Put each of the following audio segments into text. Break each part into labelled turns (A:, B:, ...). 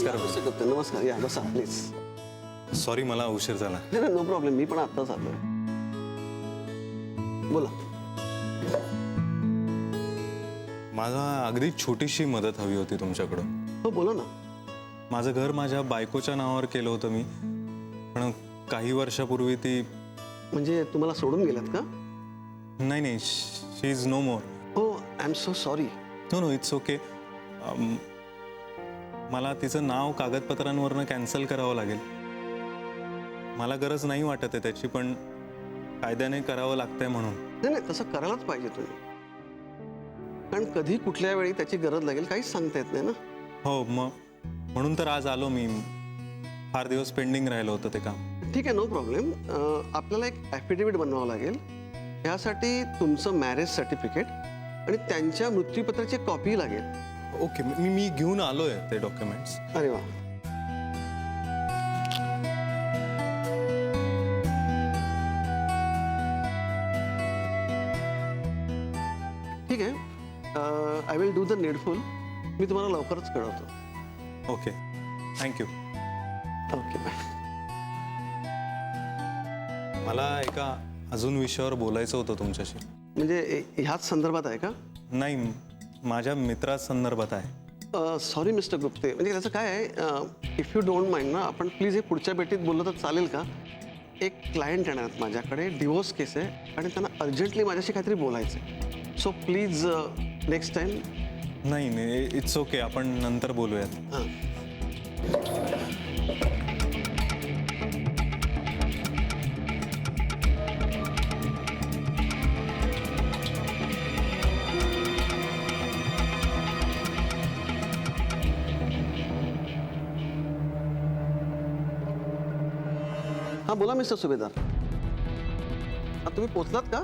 A: नमस्कार.
B: नमस्कार, या बसा प्लीज.
A: सॉरी मला उशीर झाला.
B: नाही, नो प्रॉब्लेम, मी पण आत्ताच आलोय. बोला.
A: मला अगदी छोटीशी मदत हवी होती तुमच्याकडून.
B: हो बोला ना.
A: माझं घर माझ्या बायकोच्या नावावर केलं होतं मी, पण काही वर्षापूर्वी ती.
B: म्हणजे तुम्हाला सोडून गेलात का?
A: नाही नाही, शी इज नो मोर.
B: हो, I am so sorry.
A: No no, it's okay. मला तिचं नाव कागदपत्रांवरनं कॅन्सल करावं लागेल. मला गरज नाही वाटत आहे त्याची, पण कायद्याने करावं लागतंय म्हणून.
B: नाही नाही, तसं करायलाच पाहिजे तुम्ही, कारण कधी कुठल्या वेळी त्याची गरज लागेल काहीच सांगता येत नाही ना.
A: हो, मग म्हणून तर आज आलो मी. फार दिवस पेंडिंग राहिलं होतं ते काम.
B: ठीक आहे, नो प्रॉब्लेम. आपल्याला एक ॲफिडेविट बनवावं लागेल. यासाठी तुमचं मॅरेज सर्टिफिकेट आणि त्यांच्या मृत्यूपत्राची कॉपी लागेल.
A: ओके, मी घेऊन आलोय ते डॉक्युमेंट्स.
B: अरे वा. ठीक आहे, I will do the needful. मी तुम्हाला लवकरच कळवतो.
A: Okay, thank you.
B: Okay, bye.
A: मला एका अजून विषयावर बोलायचं होतं तुमच्याशी.
B: म्हणजे ह्याच संदर्भात आहे का?
A: नाही, माझ्या मित्रा संदर्भात आहे.
B: सॉरी मिस्टर गुप्ते, म्हणजे त्याचं काय आहे, इफ यू डोंट माइंड ना, आपण प्लीज हे पुढच्या भेटीत बोललो तर चालेल का? एक क्लायंट येणार आहेत माझ्याकडे, डिवोर्स केस आहे आणि त्यांना अर्जंटली माझ्याशी काहीतरी बोलायचं आहे. So please next time.
A: नाही नाही, इट्स ओके, आपण नंतर बोलूयात.
B: हां, हां बोला मिस्टर सुभेदार. तुम्ही पोचलात का?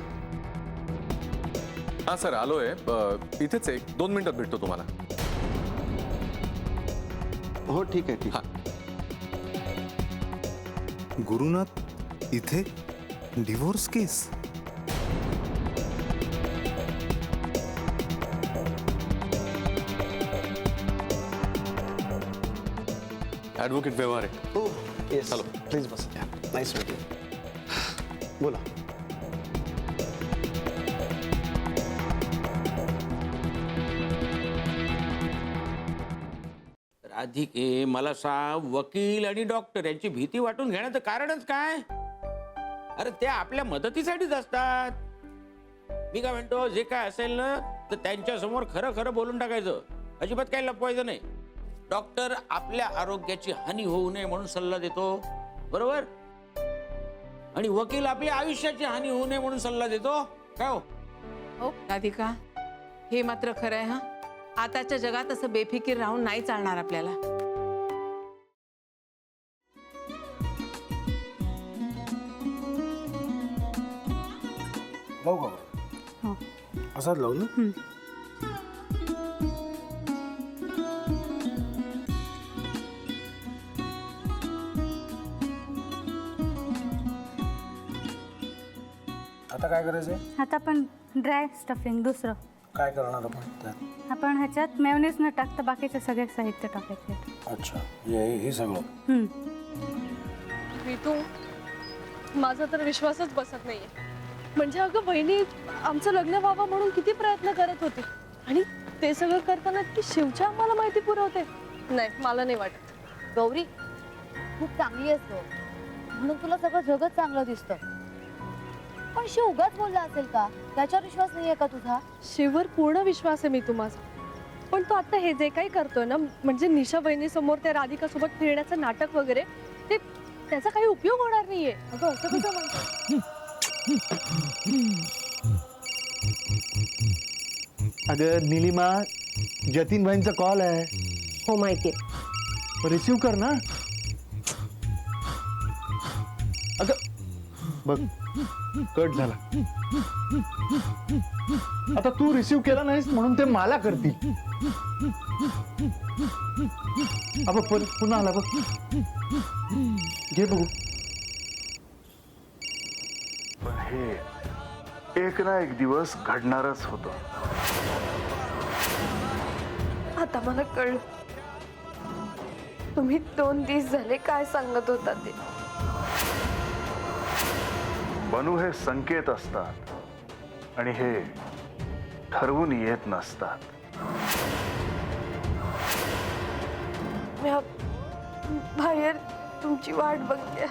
C: हां सर, आलोय. इथेच आहे, 2 मिनिटात भेटतो तुम्हाला.
B: हो ठीक आहे, ठीक.
C: हां.
A: गुरुनाथ इथे डिवोर्स केस.
C: ॲडव्होकेट व्यवहार आहे.
B: हो yes,
C: hello.
B: Please bus. Nice meeting. बोला.
D: राधिके, मला सांग, वकील आणि डॉक्टर यांची भीती वाटून घेण्याचं कारणच काय? अरे ते आपल्या मदतीसाठीच असतात. मी काय म्हणतो, जे काय असेल ना तर त्यांच्या समोर खरं खरं बोलून टाकायचं. अजिबात काही लपवायचं नाही. डॉक्टर आपल्या आरोग्याची हानी होऊ नये म्हणून सल्ला देतो, बरोबर? आणि वकील आपल्या आयुष्याची हानी होऊ नये म्हणून सल्ला देतो. काय हो?
E: हो राधिका, हे मात्र खरं आहे. हा, आताच्या जगात असं बेफिकीर राहून नाही चालणार आपल्याला.
F: लावू का? असाच लावू ना. आता काय करायचंय?
G: आता आपण ड्राय स्टफिंग दुसरं
F: काय करणार आपण त्यात?
G: आपण ह्याच्यात मेयोनीज न टाकता बाकीचे सगळे साहित्य टाकायचे.
F: अच्छा, हे सगळं.
H: ऋतू, माझा तर विश्वासच बसत नाहीये. म्हणजे अगं बहिणी आमचं लग्न व्हावं म्हणून किती प्रयत्न करत होते आणि ते सगळं करताना ती शिवच्या आम्हाला माहिती पुरवते. नाही, मला नाही वाटत.
I: गौरी, खूप चांगली असतो म्हणून तुला सगळं जगत चांगलं दिसतं, पण शिव उगाच बोलला असेल का? त्याच्यावर विश्वास नाहीये का तुझा?
H: शिववर पूर्ण विश्वास आहे मी तुम्हाला, पण तो आता हे जे काही करतोय ना, म्हणजे निशा बहिणी समोर त्या राधिका सोबत फिरण्याचं नाटक वगैरे, ते त्याचा काही उपयोग होणार नाहीये.
I: अगं असं कसं म्हणतो?
J: अगं निलिमा, जतीन भाईंचा कॉल आहे.
E: हो माहितीये.
J: रिसीव कर ना. अगं बघ, कट झाला. आता तू रिसीव केला नाहीस म्हणून ते मला करतील. अब पुन्हा आला बघ, घे बघू. पण हे एक ना एक दिवस घडणारच होतं.
H: आता मला कळलं, तुम्ही 2 दिवस झाले काय सांगत होता ते?
J: बनू हे संकेत असतात आणि हे ठरवून येत नसतात.
H: मी बाहेर तुमची वाट बघते.